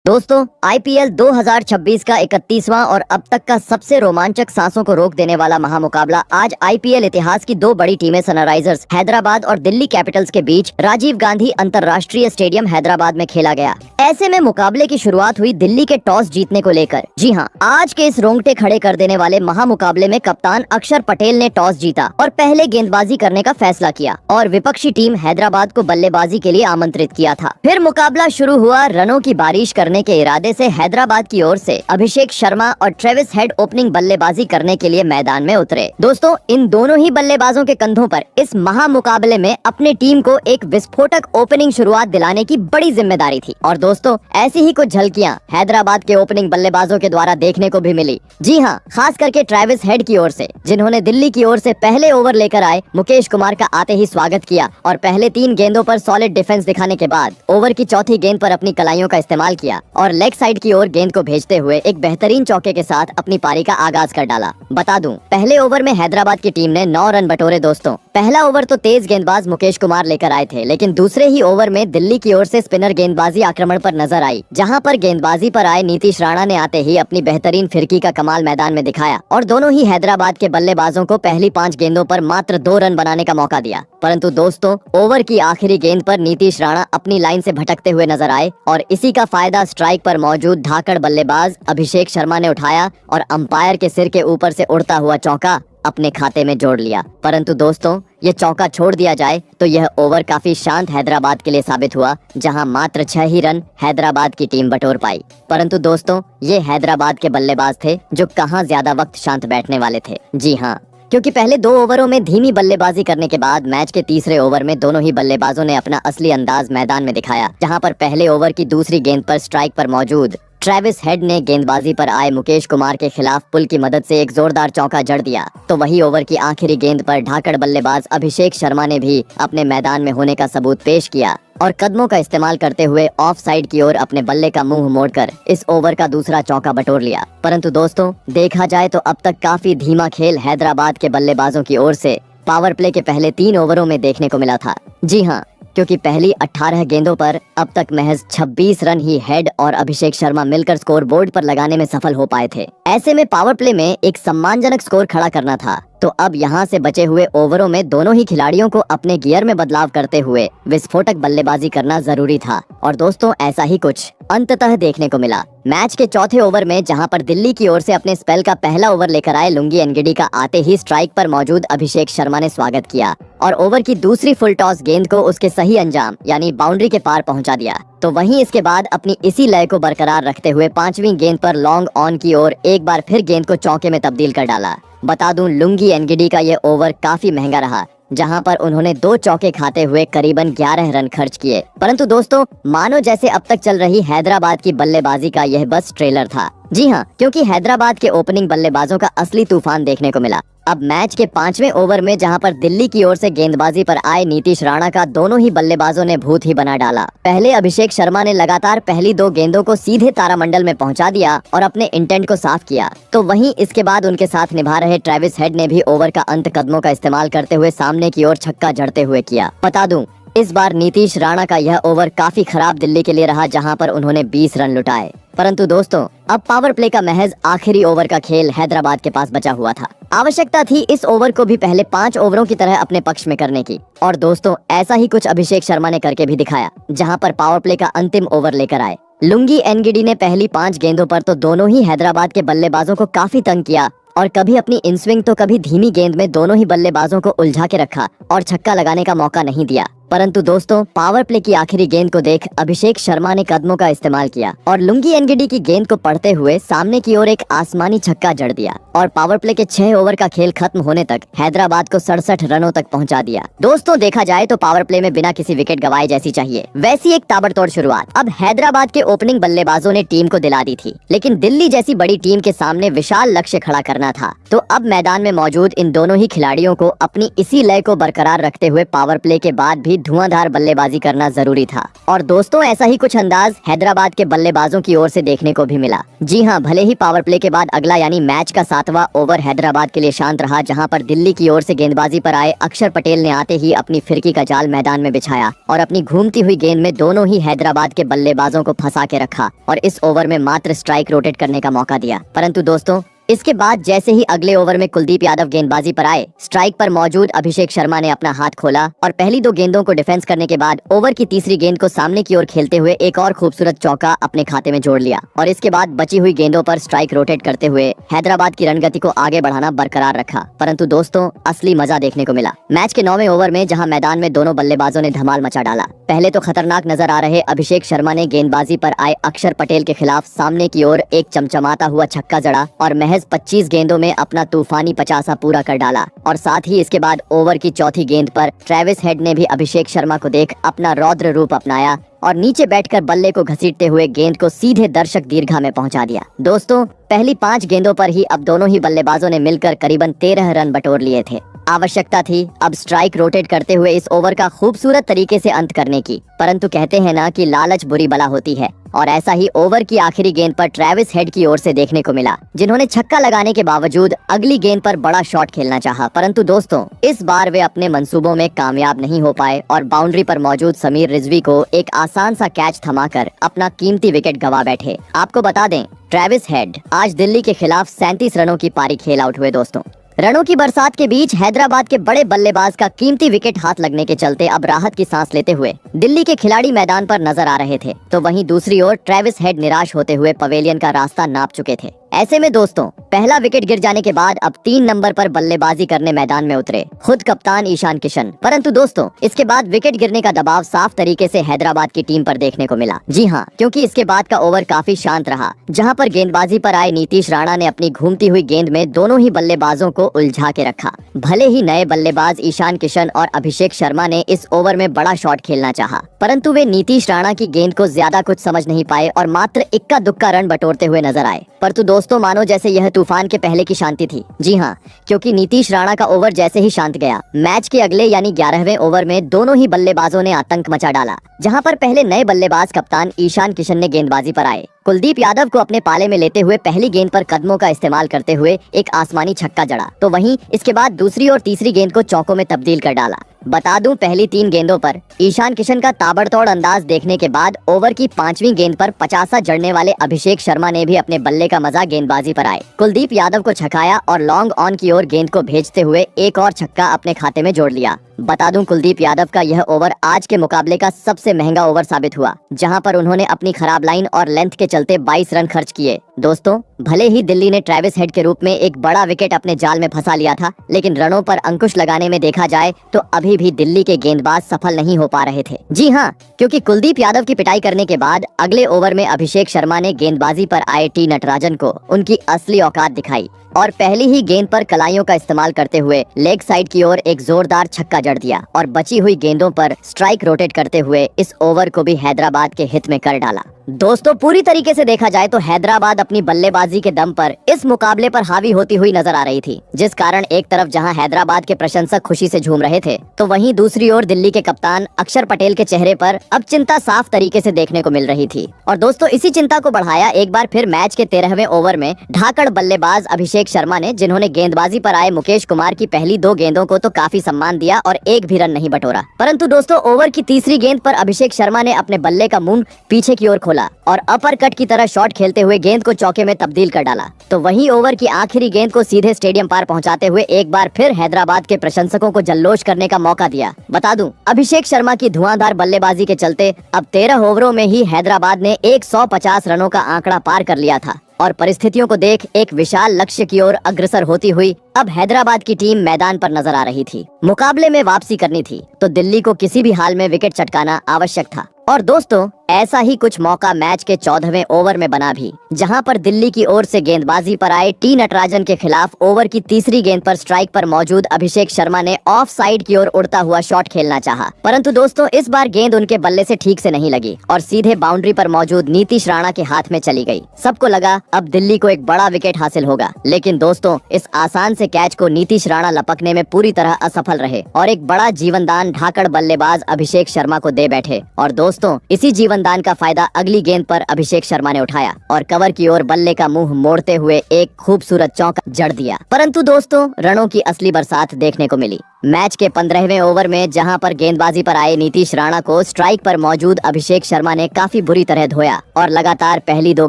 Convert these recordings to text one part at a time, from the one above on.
दोस्तों आईपीएल 2026 का 31वां और अब तक का सबसे रोमांचक सांसों को रोक देने वाला महामुकाबला आज आईपीएल इतिहास की दो बड़ी टीमें सनराइजर्स हैदराबाद और दिल्ली कैपिटल्स के बीच राजीव गांधी अंतर्राष्ट्रीय स्टेडियम हैदराबाद में खेला गया। ऐसे में मुकाबले की शुरुआत हुई दिल्ली के टॉस जीतने को लेकर। जी हाँ, आज के इस रोंगटे खड़े कर देने वाले महामुकाबले में कप्तान अक्षर पटेल ने टॉस जीता और पहले गेंदबाजी करने का फैसला किया और विपक्षी टीम हैदराबाद को बल्लेबाजी के लिए आमंत्रित किया था। फिर मुकाबला शुरू हुआ। रनों की बारिश करने के इरादे से हैदराबाद की ओर से अभिषेक शर्मा और ट्रेविस हेड ओपनिंग बल्लेबाजी करने के लिए मैदान में उतरे। दोस्तों, इन दोनों ही बल्लेबाजों के कंधों पर इस महामुकाबले में अपनी टीम को एक विस्फोटक ओपनिंग शुरुआत दिलाने की बड़ी जिम्मेदारी थी। और दोस्तों, ऐसी ही कुछ झलकियां हैदराबाद के ओपनिंग बल्लेबाजों के द्वारा देखने को भी मिली। जी हाँ, खास करके ट्रेविस हेड की ओर से, जिन्होंने दिल्ली की ओर से पहले ओवर लेकर आए मुकेश कुमार का आते ही स्वागत किया और पहले 3 गेंदों पर सॉलिड डिफेंस दिखाने के बाद ओवर की चौथी गेंद पर अपनी कलाइयों का इस्तेमाल किया और लेग साइड की ओर गेंद को भेजते हुए एक बेहतरीन चौके के साथ अपनी पारी का आगाज कर डाला। बता दूं, पहले ओवर में हैदराबाद की टीम ने 9 रन बटोरे। दोस्तों, पहला ओवर तो तेज गेंदबाज मुकेश कुमार लेकर आए थे, लेकिन दूसरे ही ओवर में दिल्ली की ओर से स्पिनर गेंदबाजी आक्रमण पर नजर आई, जहां पर गेंदबाजी पर आए नीतीश राणा ने आते ही अपनी बेहतरीन फिरकी का कमाल मैदान में दिखाया और दोनों ही हैदराबाद के बल्लेबाजों को पहली 5 गेंदों पर मात्र 2 रन बनाने का मौका दिया। परंतु दोस्तों, ओवर की आखिरी गेंद पर नीतीश राणा अपनी लाइन से भटकते हुए नजर आए और इसी का फायदा स्ट्राइक पर मौजूद धाकड़ बल्लेबाज अभिषेक शर्मा ने उठाया और अंपायर के सिर के ऊपर से उड़ता हुआ चौका अपने खाते में जोड़ लिया। परंतु दोस्तों, ये चौका छोड़ दिया जाए तो यह ओवर काफी शांत हैदराबाद के लिए साबित हुआ, जहां मात्र 6 ही रन हैदराबाद की टीम बटोर पाई। परंतु दोस्तों, ये हैदराबाद के बल्लेबाज थे जो कहां ज्यादा वक्त शांत बैठने वाले थे। जी हाँ, क्योंकि पहले 2 ओवरों में धीमी बल्लेबाजी करने के बाद मैच के तीसरे ओवर में दोनों ही बल्लेबाजों ने अपना असली अंदाज मैदान में दिखाया, जहां पर पहले ओवर की दूसरी गेंद पर स्ट्राइक पर मौजूद ट्रेविस हेड ने गेंदबाजी पर आए मुकेश कुमार के खिलाफ पुल की मदद से एक जोरदार चौका जड़ दिया। तो वही ओवर की आखिरी गेंद पर ढाकड़ बल्लेबाज अभिषेक शर्मा ने भी अपने मैदान में होने का सबूत पेश किया और कदमों का इस्तेमाल करते हुए ऑफ साइड की ओर अपने बल्ले का मुंह मोड़कर इस ओवर का दूसरा चौका बटोर लिया। परंतु दोस्तों, देखा जाए तो अब तक काफी धीमा खेल हैदराबाद के बल्लेबाजों की ओर से पावर प्ले के पहले 3 ओवरों में देखने को मिला था। जी हाँ, क्योंकि पहली 18 गेंदों पर अब तक महज 26 रन ही हेड और अभिषेक शर्मा मिलकर स्कोर बोर्ड पर लगाने में सफल हो पाए थे। ऐसे में पावर प्ले में एक सम्मानजनक स्कोर खड़ा करना था, तो अब यहाँ से बचे हुए ओवरों में दोनों ही खिलाड़ियों को अपने गियर में बदलाव करते हुए विस्फोटक बल्लेबाजी करना जरूरी था। और दोस्तों, ऐसा ही कुछ अंततः देखने को मिला। मैच के चौथे ओवर में जहां पर दिल्ली की ओर से अपने स्पेल का पहला ओवर लेकर आए लुंगी एनगिडी का आते ही स्ट्राइक पर मौजूद अभिषेक शर्मा ने स्वागत किया और ओवर की दूसरी फुल टॉस गेंद को उसके सही अंजाम यानी बाउंड्री के पार पहुंचा दिया। तो वहीं इसके बाद अपनी इसी लय को बरकरार रखते हुए 5वीं गेंद पर लॉन्ग ऑन की ओर एक बार फिर गेंद को चौके में तब्दील कर डाला। बता दूं, लुंगी एनगिडी का यह ओवर काफी महंगा रहा, जहां पर उन्होंने 2 चौके खाते हुए करीबन 11 रन खर्च किए। परंतु दोस्तों, मानो जैसे अब तक चल रही हैदराबाद की बल्लेबाजी का यह बस ट्रेलर था। जी हाँ, क्योंकि हैदराबाद के ओपनिंग बल्लेबाजों का असली तूफान देखने को मिला। अब मैच के 5वें ओवर में जहां पर दिल्ली की ओर से गेंदबाजी पर आए नीतीश राणा का दोनों ही बल्लेबाजों ने भूत ही बना डाला। पहले अभिषेक शर्मा ने लगातार पहली 2 गेंदों को सीधे तारामंडल में पहुंचा दिया और अपने इंटेंट को साफ किया। तो वहीं इसके बाद उनके साथ निभा रहे ट्रेविस हेड ने भी ओवर का अंत कदमों का इस्तेमाल करते हुए सामने की ओर छक्का जड़ते हुए किया। बता दूं, इस बार नीतीश राणा का यह ओवर काफी खराब दिल्ली के लिए रहा, जहां पर उन्होंने 20 रन लुटाए। परंतु दोस्तों, अब पावर प्ले का महज आखिरी ओवर का खेल हैदराबाद के पास बचा हुआ था। आवश्यकता थी इस ओवर को भी पहले 5 ओवरों की तरह अपने पक्ष में करने की। और दोस्तों, ऐसा ही कुछ अभिषेक शर्मा ने करके भी दिखाया, जहां पर पावर प्ले का अंतिम ओवर लेकर आए। लुंगी एनगिडी ने पहली 5 गेंदों पर तो दोनों ही हैदराबाद के बल्लेबाजों को काफी तंग किया और कभी अपनी इन स्विंग तो कभी धीमी गेंद में दोनों ही बल्लेबाजों को उलझा के रखा और छक्का लगाने का मौका नहीं दिया। परंतु दोस्तों, पावर प्ले की आखिरी गेंद को देख अभिषेक शर्मा ने कदमों का इस्तेमाल किया और लुंगी एनगिडी की गेंद को पढ़ते हुए सामने की ओर एक आसमानी छक्का जड़ दिया और पावर प्ले के 6 ओवर का खेल खत्म होने तक हैदराबाद को 67 रनों तक पहुंचा दिया। दोस्तों, देखा जाए तो पावर प्ले में बिना किसी विकेट गवाए जैसी चाहिए वैसी एक ताबड़तोड़ शुरुआत अब हैदराबाद के ओपनिंग बल्लेबाजों ने टीम को दिला दी थी, लेकिन दिल्ली जैसी बड़ी टीम के सामने विशाल लक्ष्य खड़ा करना था। तो अब मैदान में मौजूद इन दोनों ही खिलाड़ियों को अपनी इसी लय को बरकरार रखते हुए पावर प्ले के बाद भी धुआंधार बल्लेबाजी करना जरूरी था। और दोस्तों ऐसा ही कुछ अंदाज हैदराबाद के बल्लेबाजों की ओर से देखने को भी मिला। जी हाँ, भले ही पावर प्ले के बाद अगला यानी मैच का 7वां ओवर हैदराबाद के लिए शांत रहा, जहां पर दिल्ली की ओर से गेंदबाजी पर आए अक्षर पटेल ने आते ही अपनी फिरकी का जाल मैदान में बिछाया और अपनी घूमती हुई गेंद में दोनों ही हैदराबाद के बल्लेबाजों को फंसा के रखा और इस ओवर में मात्र स्ट्राइक रोटेट करने का मौका दिया। परंतु दोस्तों इसके बाद जैसे ही अगले ओवर में कुलदीप यादव गेंदबाजी पर आए, स्ट्राइक पर मौजूद अभिषेक शर्मा ने अपना हाथ खोला और पहली 2 गेंदों को डिफेंस करने के बाद ओवर की तीसरी गेंद को सामने की ओर खेलते हुए एक और खूबसूरत चौका अपने खाते में जोड़ लिया और इसके बाद बची हुई गेंदों पर स्ट्राइक रोटेट करते हुए हैदराबाद की रणगति को आगे बढ़ाना बरकरार रखा। परंतु दोस्तों असली मजा देखने को मिला मैच के 9वें ओवर में, जहाँ मैदान में दोनों बल्लेबाजों ने धमाल मचा डाला। पहले तो खतरनाक नजर आ रहे अभिषेक शर्मा ने गेंदबाजी पर आए अक्षर पटेल के खिलाफ सामने की ओर एक चमचमाता हुआ छक्का जड़ा और महज 25 गेंदों में अपना तूफानी 50 पूरा कर डाला। और साथ ही इसके बाद ओवर की चौथी गेंद पर ट्रेविस हेड ने भी अभिषेक शर्मा को देख अपना रौद्र रूप अपनाया और नीचे बैठकर बल्ले को घसीटते हुए गेंद को सीधे दर्शक दीर्घा में पहुंचा दिया। दोस्तों पहली 5 गेंदों पर ही अब दोनों ही बल्लेबाजों ने मिलकर करीबन 13 रन बटोर लिए थे। आवश्यकता थी अब स्ट्राइक रोटेट करते हुए इस ओवर का खूबसूरत तरीके से अंत करने की, परंतु कहते हैं ना कि लालच बुरी बला होती है और ऐसा ही ओवर की आखिरी गेंद पर ट्रेविस हेड की ओर से देखने को मिला, जिन्होंने छक्का लगाने के बावजूद अगली गेंद पर बड़ा शॉट खेलना चाहा। परंतु दोस्तों इस बार वे अपने मंसूबों में कामयाब नहीं हो पाए और बाउंड्री पर मौजूद समीर रिजवी को एक आसान सा कैच थमाकर अपना कीमती विकेट गवा बैठे। आपको बता दें ट्रेविस हेड आज दिल्ली के खिलाफ 37 रनों की पारी खेल आउट हुए। दोस्तों रनों की बरसात के बीच हैदराबाद के बड़े बल्लेबाज का कीमती विकेट हाथ लगने के चलते अब राहत की सांस लेते हुए दिल्ली के खिलाड़ी मैदान पर नजर आ रहे थे, तो वहीं दूसरी ओर ट्रेविस हेड निराश होते हुए पवेलियन का रास्ता नाप चुके थे। ऐसे में दोस्तों पहला विकेट गिर जाने के बाद अब 3 नंबर पर बल्लेबाजी करने मैदान में उतरे खुद कप्तान ईशान किशन। परंतु दोस्तों इसके बाद विकेट गिरने का दबाव साफ तरीके से हैदराबाद की टीम पर देखने को मिला। जी हाँ, क्योंकि इसके बाद का ओवर काफी शांत रहा, जहां पर गेंदबाजी पर आए नीतीश राणा ने अपनी घूमती हुई गेंद में दोनों ही बल्लेबाजों को उलझा के रखा। भले ही नए बल्लेबाज ईशान किशन और अभिषेक शर्मा ने इस ओवर में बड़ा शॉट खेलना चाहा, परंतु वे नीतीश राणा की गेंद को ज्यादा कुछ समझ नहीं पाए और मात्र इक्का दुक्का रन बटोरते हुए नजर आए। परंतु दोस्तों मानो जैसे यह तूफान के पहले की शांति थी। जी हाँ, क्योंकि नीतीश राणा का ओवर जैसे ही शांत गया, मैच के अगले यानी 11वें ओवर में दोनों ही बल्लेबाजों ने आतंक मचा डाला, जहां पर पहले नए बल्लेबाज कप्तान ईशान किशन ने गेंदबाजी पर आए कुलदीप यादव को अपने पाले में लेते हुए पहली गेंद पर कदमों का इस्तेमाल करते हुए एक आसमानी छक्का जड़ा, तो वहीं इसके बाद दूसरी और तीसरी गेंद को चौकों में तब्दील कर डाला। बता दूं पहली 3 गेंदों पर ईशान किशन का ताबड़तोड़ अंदाज देखने के बाद ओवर की 5वीं गेंद पर 50 जड़ने वाले अभिषेक शर्मा ने भी अपने बल्ले का मजा गेंदबाजी पर आए कुलदीप यादव को छकाया और लॉन्ग ऑन की ओर गेंद को भेजते हुए एक और छक्का अपने खाते में जोड़ लिया। बता दूं कुलदीप यादव का यह ओवर आज के मुकाबले का सबसे महंगा ओवर साबित हुआ, जहां पर उन्होंने अपनी खराब लाइन और लेंथ के चलते 22 रन खर्च किए। दोस्तों भले ही दिल्ली ने ट्रेविस हेड के रूप में एक बड़ा विकेट अपने जाल में फंसा लिया था, लेकिन रनों पर अंकुश लगाने में देखा जाए तो अभी भी दिल्ली के गेंदबाज सफल नहीं हो पा रहे थे। जी हाँ, क्योंकि कुलदीप यादव की पिटाई करने के बाद अगले ओवर में अभिषेक शर्मा ने गेंदबाजी पर आए टी नटराजन को उनकी असली औकात दिखाई और पहली ही गेंद पर कलाइयों का इस्तेमाल करते हुए लेग साइड की ओर एक जोरदार छक्का जड़ दिया और बची हुई गेंदों पर स्ट्राइक रोटेट करते हुए इस ओवर को भी हैदराबाद के हित में कर डाला। दोस्तों पूरी तरीके से देखा जाए तो हैदराबाद अपनी बल्लेबाजी के दम पर इस मुकाबले पर हावी होती हुई नजर आ रही थी, जिस कारण एक तरफ जहां हैदराबाद के प्रशंसक खुशी से झूम रहे थे, तो वहीं दूसरी ओर दिल्ली के कप्तान अक्षर पटेल के चेहरे पर अब चिंता साफ तरीके से देखने को मिल रही थी। और दोस्तों इसी चिंता को बढ़ाया एक बार फिर मैच के 13वें ओवर में ढाकड़ बल्लेबाज अभिषेक शर्मा ने, जिन्होंने गेंदबाजी पर आए मुकेश कुमार की पहली 2 गेंदों को तो काफी सम्मान दिया और एक भी रन नहीं बटोरा। परंतु दोस्तों ओवर की तीसरी गेंद पर अभिषेक शर्मा ने अपने बल्ले का मुंह पीछे की ओर खोला और अपर कट की तरह शॉट खेलते हुए गेंद को चौके में तब्दील कर डाला, तो वहीं ओवर की आखिरी गेंद को सीधे स्टेडियम पार पहुंचाते हुए एक बार फिर हैदराबाद के प्रशंसकों को जल्लोष करने का मौका दिया। बता दूं अभिषेक शर्मा की धुआंधार बल्लेबाजी के चलते अब 13 ओवरों में ही हैदराबाद ने 150 रनों का आंकड़ा पार कर लिया था और परिस्थितियों को देख एक विशाल लक्ष्य की ओर अग्रसर होती हुई अब हैदराबाद की टीम मैदान पर नजर आ रही थी। मुकाबले में वापसी करनी थी तो दिल्ली को किसी भी हाल में विकेट चटकाना आवश्यक था। और दोस्तों ऐसा ही कुछ मौका मैच के 14वें ओवर में बना भी, जहां पर दिल्ली की ओर से गेंदबाजी पर आए टी नटराजन के खिलाफ ओवर की तीसरी गेंद पर स्ट्राइक पर मौजूद अभिषेक शर्मा ने ऑफ साइड की ओर उड़ता हुआ शॉट खेलना चाहा, परंतु दोस्तों इस बार गेंद उनके बल्ले से ठीक से नहीं लगी और सीधे बाउंड्री पर मौजूद नीतीश राणा के हाथ में चली गई। सबको लगा अब दिल्ली को एक बड़ा विकेट हासिल होगा। लेकिन दोस्तों, इस आसान से कैच को नीतीश राणा लपकने में पूरी तरह असफल रहे और एक बड़ा जीवनदान ढाकड़ बल्लेबाज अभिषेक शर्मा को दे बैठे। और दोस्तों, इसी जीवनदान का फायदा अगली गेंद पर अभिषेक शर्मा ने उठाया और कवर की ओर बल्ले का मुंह मोड़ते हुए एक खूबसूरत चौका जड़ दिया। परंतु दोस्तों, रनों की असली बरसात देखने को मिली। मैच के 15वें ओवर में जहां पर गेंदबाजी पर आए नीतीश राणा को स्ट्राइक पर मौजूद अभिषेक शर्मा ने काफी बुरी तरह धोया और लगातार पहली 2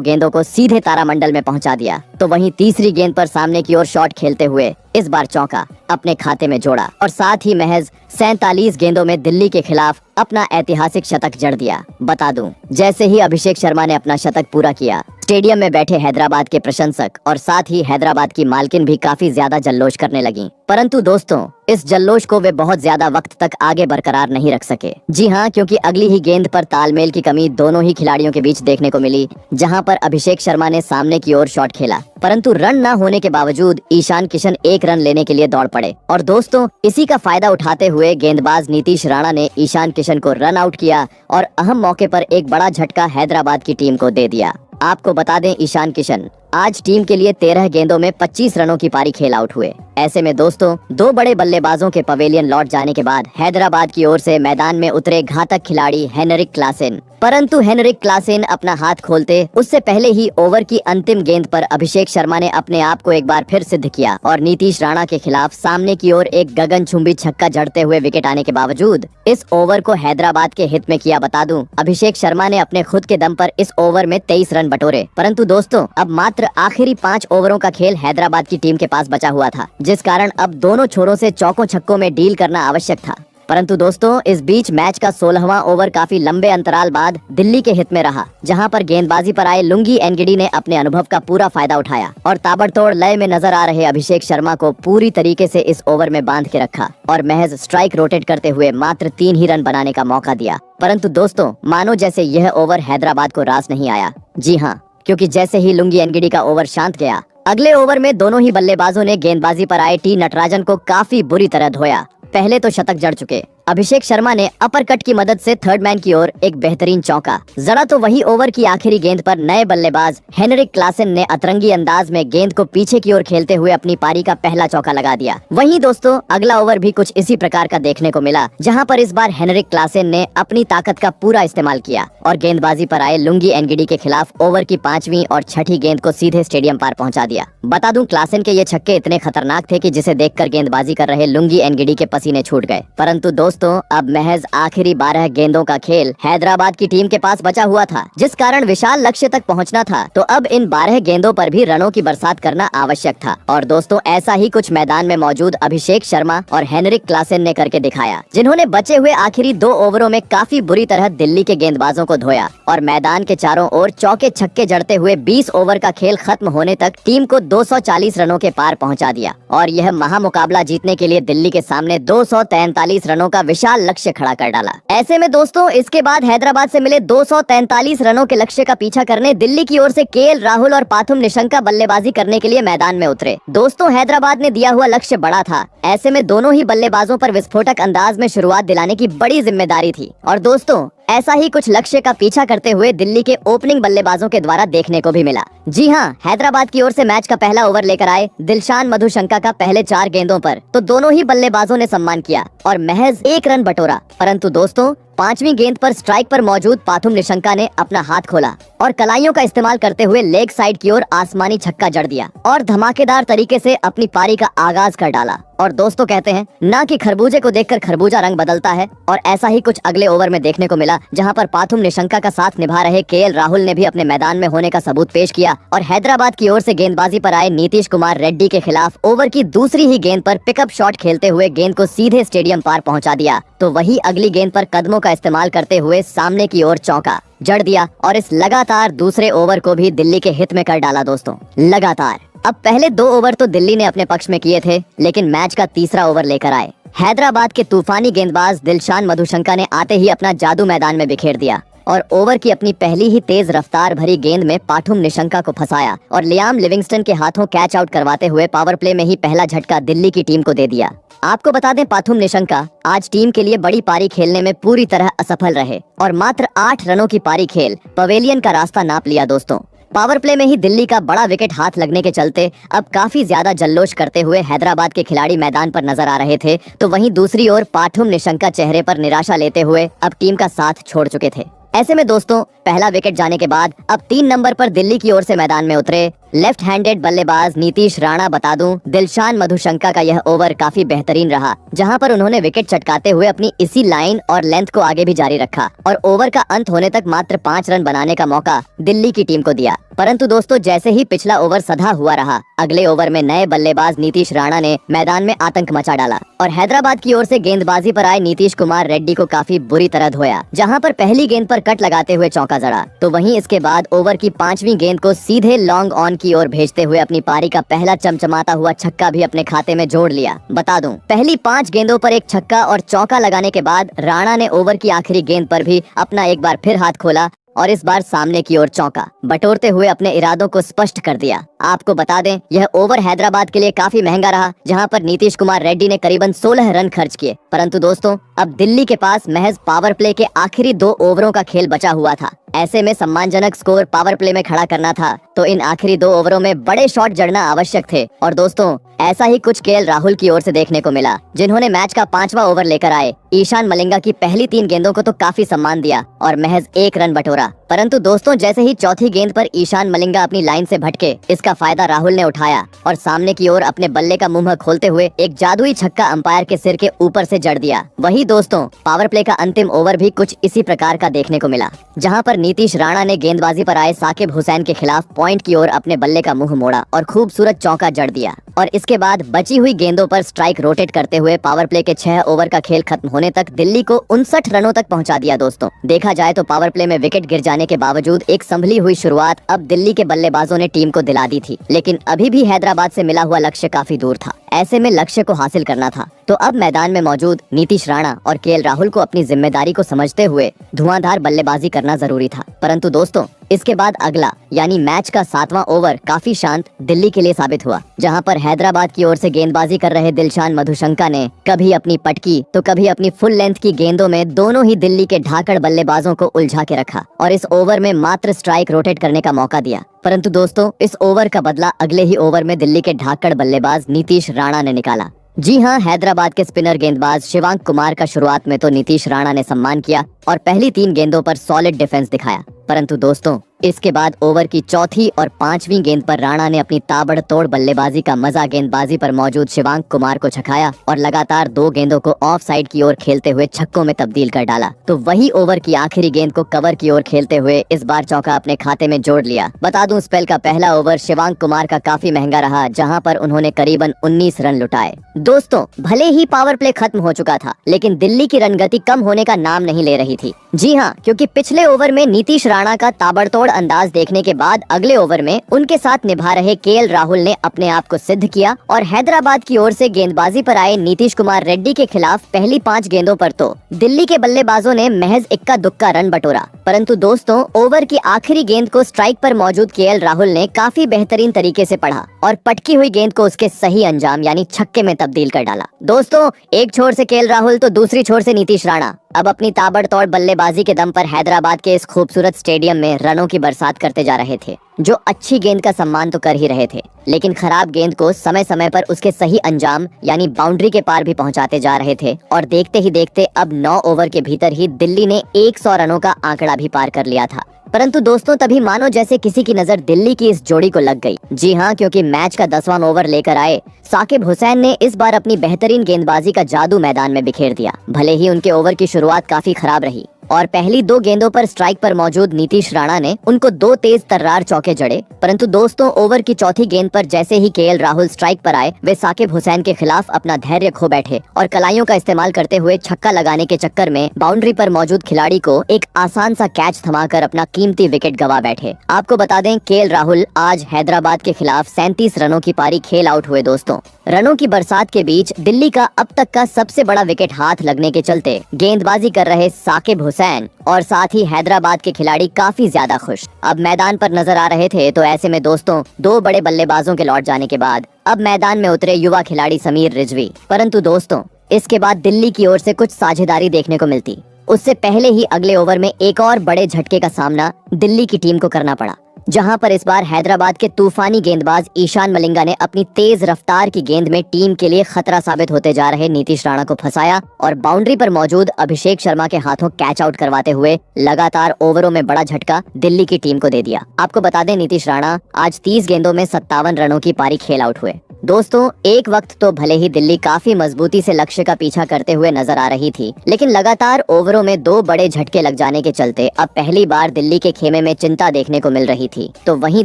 गेंदों को सीधे तारामंडल में पहुंचा दिया। तो वहीं तीसरी गेंद पर सामने की ओर शॉट खेलते हुए इस बार चौका अपने खाते में जोड़ा और साथ ही महज 47 गेंदों में दिल्ली के खिलाफ अपना ऐतिहासिक शतक जड़ दिया। बता दूं, जैसे ही अभिषेक शर्मा ने अपना शतक पूरा किया, स्टेडियम में बैठे हैदराबाद के प्रशंसक और साथ ही हैदराबाद की मालकिन भी काफी ज्यादा जल्लोष करने लगी। परंतु दोस्तों, इस जल्लोष को वे बहुत ज्यादा वक्त तक आगे बरकरार नहीं रख सके। जी हाँ, क्योंकि अगली ही गेंद पर तालमेल की कमी दोनों ही खिलाड़ियों के बीच देखने को मिली, जहां पर अभिषेक शर्मा ने सामने की ओर शॉट खेला, परंतु रन न होने के बावजूद ईशान किशन 1 रन लेने के लिए दौड़ पड़े। और दोस्तों, इसी का फायदा उठाते हुए गेंदबाज नीतीश राणा ने ईशान किशन को रन आउट किया और अहम मौके पर एक बड़ा झटका हैदराबाद की टीम को दे दिया। आपको बता दें, ईशान किशन आज टीम के लिए 13 गेंदों में 25 रनों की पारी खेल आउट हुए। ऐसे में दोस्तों, 2 बड़े बल्लेबाजों के पवेलियन लौट जाने के बाद हैदराबाद की ओर से मैदान में उतरे घातक खिलाड़ी हेनरिक क्लासेन। परंतु हेनरिक क्लासेन अपना हाथ खोलते उससे पहले ही ओवर की अंतिम गेंद पर अभिषेक शर्मा ने अपने आप को एक बार फिर सिद्ध किया और नीतीश राणा के खिलाफ सामने की ओर एक गगनचुंबी छक्का जड़ते हुए विकेट आने के बावजूद इस ओवर को हैदराबाद के हित में किया। बता दूं, अभिषेक शर्मा ने अपने खुद के दम पर इस ओवर में 23 रन बटोरे। परंतु दोस्तों, अब मात्र आखिरी 5 ओवरों का खेल हैदराबाद की टीम के पास बचा हुआ था, जिस कारण अब दोनों छोरों से चौकों छक्कों में डील करना आवश्यक था। परंतु दोस्तों, इस बीच मैच का 16वां ओवर काफी लंबे अंतराल बाद दिल्ली के हित में रहा, जहां पर गेंदबाजी पर आए लुंगी एनगिडी ने अपने अनुभव का पूरा फायदा उठाया और ताबड़तोड़ लय में नजर आ रहे अभिषेक शर्मा को पूरी तरीके से इस ओवर में बांध के रखा और महज स्ट्राइक रोटेट करते हुए मात्र 3 ही रन बनाने का मौका दिया। परंतु दोस्तों, मानो जैसे यह ओवर हैदराबाद को रास नहीं आया। जी हाँ, क्योंकि जैसे ही लुंगी एनगिडी का ओवर शांत गया, अगले ओवर में दोनों ही बल्लेबाजों ने गेंदबाजी पर आए टी नटराजन को काफी बुरी तरह धोया। पहले तो शतक जड़ चुके अभिषेक शर्मा ने अपर कट की मदद से थर्ड मैन की ओर एक बेहतरीन चौका जड़ा, तो वही ओवर की आखिरी गेंद पर नए बल्लेबाज हेनरिक क्लासेन ने अतरंगी अंदाज में गेंद को पीछे की ओर खेलते हुए अपनी पारी का पहला चौका लगा दिया। वहीं दोस्तों, अगला ओवर भी कुछ इसी प्रकार का देखने को मिला, जहां पर इस बार हेनरिक क्लासेन ने अपनी ताकत का पूरा इस्तेमाल किया और गेंदबाजी पर आए लुंगी एनगिडी के खिलाफ ओवर की 5वीं और 6ठी गेंद को सीधे स्टेडियम पार पहुंचा दिया। बता दूं, क्लासेन के ये छक्के इतने खतरनाक थे कि जिसे देखकर गेंदबाजी कर रहे लुंगी एनगिडी के पसीने छूट गए। परंतु दोस्तों, अब महज आखिरी 12 गेंदों का खेल हैदराबाद की टीम के पास बचा हुआ था, जिस कारण विशाल लक्ष्य तक पहुंचना था। तो अब इन 12 गेंदों पर भी रनों की बरसात करना आवश्यक था और दोस्तों, ऐसा ही कुछ मैदान में मौजूद अभिषेक शर्मा और हेनरिक क्लासेन ने करके दिखाया, जिन्होंने बचे हुए आखिरी 2 ओवरों में काफी बुरी तरह दिल्ली के गेंदबाजों को धोया और मैदान के चारों ओर चौके छक्के जड़ते हुए 20 ओवर का खेल खत्म होने तक टीम को 240 रनों के पार पहुंचा दिया और यह महामुकाबला जीतने के लिए दिल्ली के सामने 243 रनों का विशाल लक्ष्य खड़ा कर डाला। ऐसे में दोस्तों, इसके बाद हैदराबाद से मिले 243 रनों के लक्ष्य का पीछा करने दिल्ली की ओर से केएल राहुल और पाथुम निशंका बल्लेबाजी करने के लिए मैदान में उतरे। दोस्तों, हैदराबाद ने दिया हुआ लक्ष्य बड़ा था, ऐसे में दोनों ही बल्लेबाजों पर विस्फोटक अंदाज में शुरुआत दिलाने की बड़ी जिम्मेदारी थी और दोस्तों, ऐसा ही कुछ लक्ष्य का पीछा करते हुए दिल्ली के ओपनिंग बल्लेबाजों के द्वारा देखने को भी मिला। जी हाँ, हैदराबाद की ओर से मैच का पहला ओवर लेकर आए दिलशान मधुशंका का पहले 4 गेंदों पर तो दोनों ही बल्लेबाजों ने सम्मान किया और महज 1 रन बटोरा। परंतु दोस्तों, 5वीं गेंद पर स्ट्राइक पर मौजूद पाथुम निशंका ने अपना हाथ खोला और कलाइयों का इस्तेमाल करते हुए लेग साइड की ओर आसमानी छक्का जड़ दिया और धमाकेदार तरीके से अपनी पारी का आगाज कर डाला। और दोस्तों, कहते हैं ना कि खरबूजे को देखकर खरबूजा रंग बदलता है, और ऐसा ही कुछ अगले ओवर में देखने को मिला, जहां पर पाथुम निशंका का साथ निभा रहे केएल राहुल ने भी अपने मैदान में होने का सबूत पेश किया और हैदराबाद की ओर से गेंदबाजी पर आए नीतीश कुमार रेड्डी के खिलाफ ओवर की दूसरी ही गेंद पर पिकअप शॉट खेलते हुए गेंद को सीधे स्टेडियम पार पहुंचा दिया। तो वही अगली गेंद पर कदमों का इस्तेमाल करते हुए सामने की ओर चौका जड़ दिया और इस लगातार दूसरे ओवर को भी दिल्ली के हित में कर डाला। दोस्तों, लगातार अब पहले 2 ओवर तो दिल्ली ने अपने पक्ष में किए थे, लेकिन मैच का तीसरा ओवर लेकर आए हैदराबाद के तूफानी गेंदबाज दिलशान मधुशंका ने आते ही अपना जादू मैदान में बिखेर दिया और ओवर की अपनी पहली ही तेज रफ्तार भरी गेंद में पाथुम निशंका को फंसाया और लियाम लिविंगस्टन के हाथों कैच आउट करवाते हुए पावर प्ले में ही पहला झटका दिल्ली की टीम को दे दिया। आपको बता दें, पाथुम निशंका आज टीम के लिए बड़ी पारी खेलने में पूरी तरह असफल रहे और मात्र 8 रनों की पारी खेल पवेलियन का रास्ता नाप लिया। दोस्तों, पावर प्ले में ही दिल्ली का बड़ा विकेट हाथ लगने के चलते अब काफी ज्यादा जल्लोश करते हुए हैदराबाद के खिलाड़ी मैदान पर नजर आ रहे थे, तो वहीं दूसरी ओर पाठुम निशंका चेहरे पर निराशा लेते हुए अब टीम का साथ छोड़ चुके थे। ऐसे में दोस्तों पहला विकेट जाने के बाद अब 3 नंबर पर दिल्ली की ओर से मैदान में उतरे लेफ्ट हैंडेड बल्लेबाज नीतीश राणा। बता दूं, दिलशान मधुशंका का यह ओवर काफी बेहतरीन रहा, जहां पर उन्होंने विकेट चटकाते हुए अपनी इसी लाइन और लेंथ को आगे भी जारी रखा और ओवर का अंत होने तक मात्र 5 रन बनाने का मौका दिल्ली की टीम को दिया। परंतु दोस्तों जैसे ही पिछला ओवर सधा हुआ रहा, अगले ओवर में नए बल्लेबाज नीतीश राणा ने मैदान में आतंक मचा डाला और हैदराबाद की ओर से गेंदबाजी पर आए नीतीश कुमार रेड्डी को काफी बुरी तरह धोया, जहां पर पहली गेंद पर कट लगाते हुए चौका जड़ा। तो वहीं इसके बाद ओवर की 5वीं गेंद को सीधे लॉन्ग ऑन की ओर भेजते हुए अपनी पारी का पहला चमचमाता हुआ छक्का भी अपने खाते में जोड़ लिया। बता दूं, पहली 5 गेंदों पर एक छक्का और चौका लगाने के बाद राणा ने ओवर की आखिरी गेंद पर भी अपना एक बार फिर हाथ खोला और इस बार सामने की ओर चौका बटोरते हुए अपने इरादों को स्पष्ट कर दिया। आपको बता दें, यह ओवर हैदराबाद के लिए काफी महंगा रहा, जहां पर नीतीश कुमार रेड्डी ने करीबन 16 रन खर्च किए। परंतु दोस्तों अब दिल्ली के पास महज पावर प्ले के आखिरी 2 ओवरों का खेल बचा हुआ था। ऐसे में सम्मानजनक स्कोर पावर प्ले में खड़ा करना था, तो इन आखिरी 2 ओवरों में बड़े शॉट जड़ना आवश्यक थे। और दोस्तों ऐसा ही कुछ केएल राहुल की ओर से देखने को मिला, जिन्होंने मैच का 5वां ओवर लेकर आए ईशान मलिंगा की पहली 3 गेंदों को तो काफी सम्मान दिया और महज 1 रन बटोरा। परंतु दोस्तों जैसे ही चौथी गेंद पर ईशान मलिंगा अपनी लाइन से भटके, इसका फायदा राहुल ने उठाया और सामने की ओर अपने बल्ले का मुंह खोलते हुए एक जादुई छक्का अंपायर के सिर के ऊपर से जड़ दिया। वही दोस्तों पावर प्ले का अंतिम ओवर भी कुछ इसी प्रकार का देखने को मिला, जहां पर नीतीश राणा ने गेंदबाजी पर आए साकिब हुसैन के खिलाफ पॉइंट की ओर अपने बल्ले का मुंह मोड़ा और खूबसूरत चौका जड़ दिया और इसके बाद बची हुई गेंदों पर स्ट्राइक रोटेट करते हुए पावर प्ले के 6 ओवर का खेल खत्म होने तक दिल्ली को 59 रनों तक पहुंचा दिया। दोस्तों देखा जाए तो पावर प्ले में विकेट गिर जाने के बावजूद एक संभली हुई शुरुआत अब दिल्ली के बल्लेबाजों ने टीम को दिला दी थी, लेकिन अभी भी हैदराबाद से मिला हुआ लक्ष्य काफी दूर था। ऐसे में लक्ष्य को हासिल करना था, तो अब मैदान में मौजूद नीतीश राणा और केएल राहुल को अपनी जिम्मेदारी को समझते हुए धुआंधार बल्लेबाजी करना जरूरी था। परंतु दोस्तों इसके बाद अगला यानी मैच का 7वां ओवर काफी शांत दिल्ली के लिए साबित हुआ, जहां पर हैदराबाद की ओर से गेंदबाजी कर रहे दिलशान मधुशंका ने कभी अपनी पटकी तो कभी अपनी फुल लेंथ की गेंदों में दोनों ही दिल्ली के ढाकड़ बल्लेबाजों को उलझा के रखा और इस ओवर में मात्र स्ट्राइक रोटेट करने का मौका दिया। परंतु दोस्तों इस ओवर का बदला अगले ही ओवर में दिल्ली के ढाकड़ बल्लेबाज नीतीश राणा ने निकाला। जी हां, हैदराबाद के स्पिनर गेंदबाज शिवांक कुमार का शुरुआत में तो नीतीश राणा ने सम्मान किया और पहली 3 गेंदों पर सॉलिड डिफेंस दिखाया। परंतु दोस्तों इसके बाद ओवर की चौथी और 5वीं गेंद पर राणा ने अपनी ताबड़तोड़ बल्लेबाजी का मजा गेंदबाजी पर मौजूद शिवांक कुमार को छकाया और लगातार 2 गेंदों को ऑफ साइड की ओर खेलते हुए छक्कों में तब्दील कर डाला। तो वही ओवर की आखिरी गेंद को कवर की ओर खेलते हुए इस बार चौका अपने खाते में जोड़ लिया। बता दूं स्पेल का पहला ओवर शिवांक कुमार का काफी महंगा रहा, जहां पर उन्होंने करीबन 19 रन लुटाए। दोस्तों भले ही पावर प्ले खत्म हो चुका था, लेकिन दिल्ली की रनगति कम होने का नाम नहीं ले रही थी। जी हाँ, क्योंकि पिछले ओवर में नीतीश राणा का ताबड़तोड़ अंदाज देखने के बाद अगले ओवर में उनके साथ निभा रहे केएल राहुल ने अपने आप को सिद्ध किया और हैदराबाद की ओर से गेंदबाजी पर आए नीतीश कुमार रेड्डी के खिलाफ पहली 5 गेंदों पर तो दिल्ली के बल्लेबाजों ने महज इक्का दुक्का रन बटोरा। परंतु दोस्तों ओवर की आखिरी गेंद को स्ट्राइक पर मौजूद केएल राहुल ने काफी बेहतरीन तरीके से पढ़ा और पटकी हुई गेंद को उसके सही अंजाम यानी छक्के में तब्दील कर डाला। दोस्तों एक छोर से केएल राहुल तो दूसरी छोर से नीतीश राणा अब अपनी ताबड़तोड़ बल्लेबाजी के दम पर हैदराबाद के इस खूबसूरत स्टेडियम में रनों की बरसात करते जा रहे थे, जो अच्छी गेंद का सम्मान तो कर ही रहे थे, लेकिन खराब गेंद को समय समय पर उसके सही अंजाम यानी बाउंड्री के पार भी पहुंचाते जा रहे थे। और देखते ही देखते अब 9 ओवर के भीतर ही दिल्ली ने 100 रनों का आंकड़ा भी पार कर लिया था। परंतु दोस्तों तभी मानो जैसे किसी की नजर दिल्ली की इस जोड़ी को लग गई। जी हाँ, क्योंकि मैच का 10वां ओवर लेकर आए साकिब हुसैन ने इस बार अपनी बेहतरीन गेंदबाजी का जादू मैदान में बिखेर दिया। भले ही उनके ओवर की शुरुआत काफी खराब रही और पहली 2 गेंदों पर स्ट्राइक पर मौजूद नीतीश राणा ने उनको 2 तेज तर्रार चौके जड़े, परंतु दोस्तों ओवर की चौथी गेंद पर जैसे ही केएल राहुल स्ट्राइक पर आए, वे साकिब हुसैन के खिलाफ अपना धैर्य खो बैठे और कलाइयों का इस्तेमाल करते हुए छक्का लगाने के चक्कर में बाउंड्री पर मौजूद खिलाड़ी को एक आसान सा कैच थमाकर अपना कीमती विकेट गवा बैठे। आपको बता दें केएल राहुल आज हैदराबाद के खिलाफ 37 रनों की पारी खेल आउट हुए। दोस्तों रनों की बरसात के बीच दिल्ली का अब तक का सबसे बड़ा विकेट हाथ लगने के चलते गेंदबाजी कर रहे साकिब हुसैन और साथ ही हैदराबाद के खिलाड़ी काफी ज्यादा खुश अब मैदान पर नजर आ रहे थे। तो ऐसे में दोस्तों 2 बड़े बल्लेबाजों के लौट जाने के बाद अब मैदान में उतरे युवा खिलाड़ी समीर रिजवी। परंतु दोस्तों इसके बाद दिल्ली की ओर से कुछ साझेदारी देखने को मिलती। उससे पहले ही अगले ओवर में एक और बड़े झटके का सामना दिल्ली की टीम को करना पड़ा, जहां पर इस बार हैदराबाद के तूफानी गेंदबाज ईशान मलिंगा ने अपनी तेज रफ्तार की गेंद में टीम के लिए खतरा साबित होते जा रहे नीतीश राणा को फंसाया और बाउंड्री पर मौजूद अभिषेक शर्मा के हाथों कैच आउट करवाते हुए लगातार ओवरों में बड़ा झटका दिल्ली की टीम को दे दिया। आपको बता दें, नीतीश राणा आज 30 गेंदों में 57 रनों की पारी खेल आउट हुए। दोस्तों, एक वक्त तो भले ही दिल्ली काफी मजबूती से लक्ष्य का पीछा करते हुए नजर आ रही थी, लेकिन लगातार ओवरों में 2 बड़े झटके लग जाने के चलते अब पहली बार दिल्ली के खेमे में चिंता देखने को मिल रही थी। तो वहीं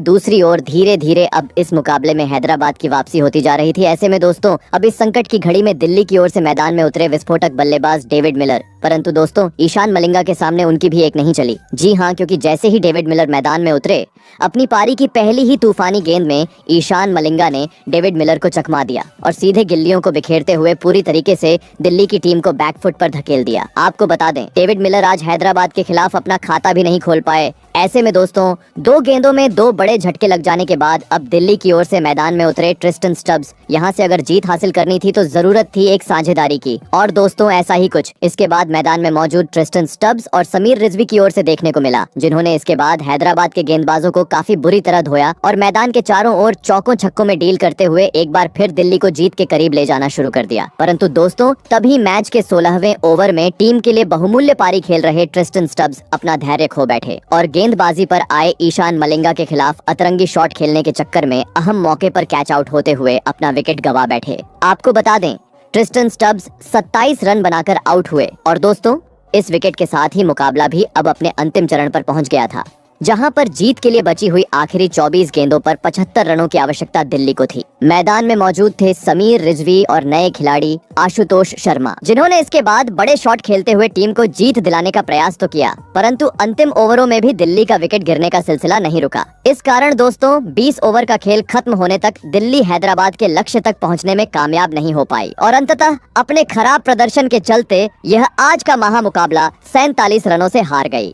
दूसरी ओर धीरे धीरे अब इस मुकाबले में हैदराबाद की वापसी होती जा रही थी। ऐसे में दोस्तों, अब इस संकट की घड़ी में दिल्ली की ओर से मैदान में उतरे विस्फोटक बल्लेबाज डेविड मिलर, परंतु दोस्तों ईशान मलिंगा के सामने उनकी भी एक नहीं चली। जी हाँ, क्योंकि जैसे ही डेविड मिलर मैदान में उतरे, अपनी पारी की पहली ही तूफानी गेंद में ईशान मलिंगा ने डेविड मिलर को चकमा दिया और सीधे गिल्लियों को बिखेरते हुए पूरी तरीके से दिल्ली की टीम को बैकफुट पर धकेल दिया। आपको बता दें, डेविड मिलर आज हैदराबाद के खिलाफ अपना खाता भी नहीं खोल पाए। ऐसे में दोस्तों, 2 गेंदों में 2 बड़े झटके लग जाने के बाद अब दिल्ली की ओर से मैदान में उतरे ट्रिस्टन स्टब्स। यहाँ से अगर जीत हासिल करनी थी तो जरूरत थी एक साझेदारी की, और दोस्तों ऐसा ही कुछ इसके बाद मैदान में मौजूद ट्रिस्टन स्टब्स और समीर रिजवी की ओर से देखने को मिला, जिन्होंने इसके बाद हैदराबाद के गेंदबाजों को काफी बुरी तरह धोया और मैदान के चारों ओर चौकों छक्कों में डील करते हुए एक बार फिर दिल्ली को जीत के करीब ले जाना शुरू कर दिया। परंतु दोस्तों, तभी मैच के 16वें ओवर में टीम के लिए बहुमूल्य पारी खेल रहे ट्रिस्टन स्टब्स अपना धैर्य खो बैठे और गेंदबाजी पर आए ईशान मलिंगा के खिलाफ अतरंगी शॉट खेलने के चक्कर में अहम मौके पर कैच आउट होते हुए अपना विकेट गंवा बैठे। आपको बता दें, ट्रिस्टन स्टब्स 27 रन बनाकर आउट हुए और दोस्तों इस विकेट के साथ ही मुकाबला भी अब अपने अंतिम चरण पर पहुंच गया था, जहां पर जीत के लिए बची हुई आखिरी 24 गेंदों पर 75 रनों की आवश्यकता दिल्ली को थी। मैदान में मौजूद थे समीर रिजवी और नए खिलाड़ी आशुतोष शर्मा, जिन्होंने इसके बाद बड़े शॉट खेलते हुए टीम को जीत दिलाने का प्रयास तो किया, परंतु अंतिम ओवरों में भी दिल्ली का विकेट गिरने का सिलसिला नहीं रुका। इस कारण दोस्तों 20 ओवर का खेल खत्म होने तक दिल्ली हैदराबाद के लक्ष्य तक पहुँचने में कामयाब नहीं हो पाई और अंततः अपने खराब प्रदर्शन के चलते यह आज का महामुकाबला 47 रनों से हार गई।